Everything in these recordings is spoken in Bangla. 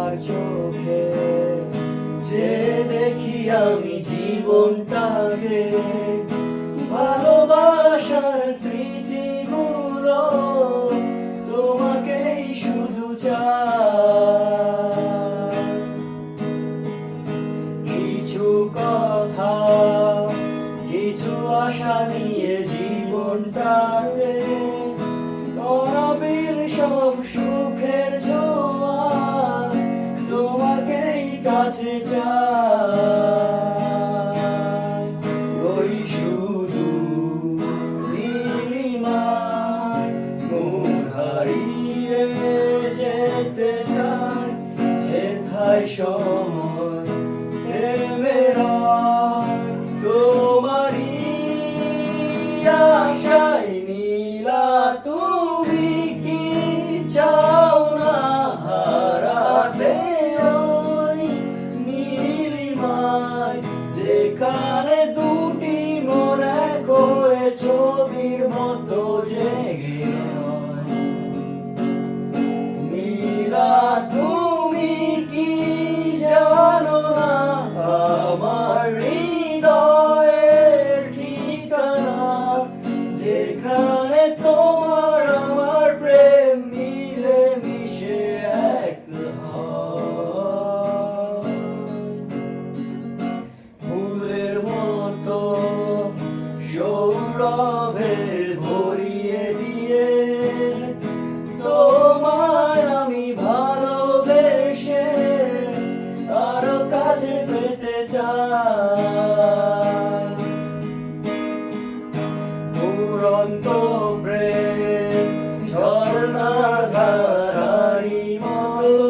তোমার চোখে যে দেখি আমি জীবনটাকে, ভালোবাসার স্মৃতিগুলো তোমাকেই শুধু চাই। কিছু কথা, কিছু আশা নিয়ে জীবনটাকে, অনাবিল সব সুখের জোয়ার তোমাকেই কাছে চাই। ওই শুধু নীলিমায় মন হারিয়ে যেতে চাই, যেথায় সময় থেমে রয় তোমারই আশায়। নীলা তুমি কি চাও না হারাতে ওই নীলিমায়, যেখানে দুটি মন এক হয়ে ছবির মতো জেগে রয়। নীলা তুমি কি জানো না আমার হৃদয়ের ঠিকানা, যেখানে তোমার আমার প্রেম মিলে মিশে এক হয়। ফুলের মতো সৌরভে ভরিয়ে দিয়ে তোমায় আমি ভালোবেসে আরো কাছে পেতে চাই। উড়ন্ত প্রেম ঝর্ণার ধারারি মতো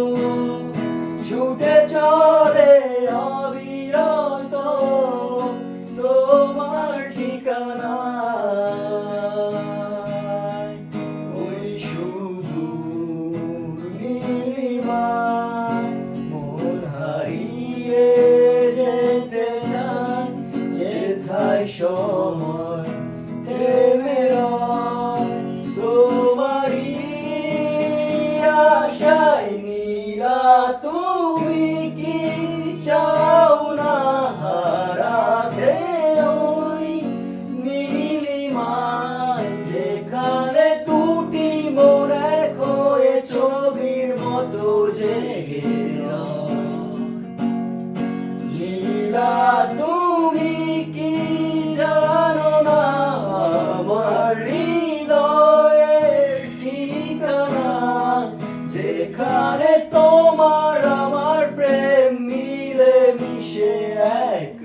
ছুটে চলে অবিরত তোমার ঠিকানায়। ওই শুধু নীলিমায় মন হারিয়ে যেতে চায়, যেথায় সময় থেমে রয় তোমারই আশায়। নীলা তুমি কি চাও না হারাতে ওই নীলিমায়, যেখানে দুটি মন এক হয়ে ছবির মতো জেগে রয়। নীলা তুমি কি জানো না আমার হৃদয়ের ঠিকানা, যেখানে তোমার আমার প্রেম মিলে মিশে এক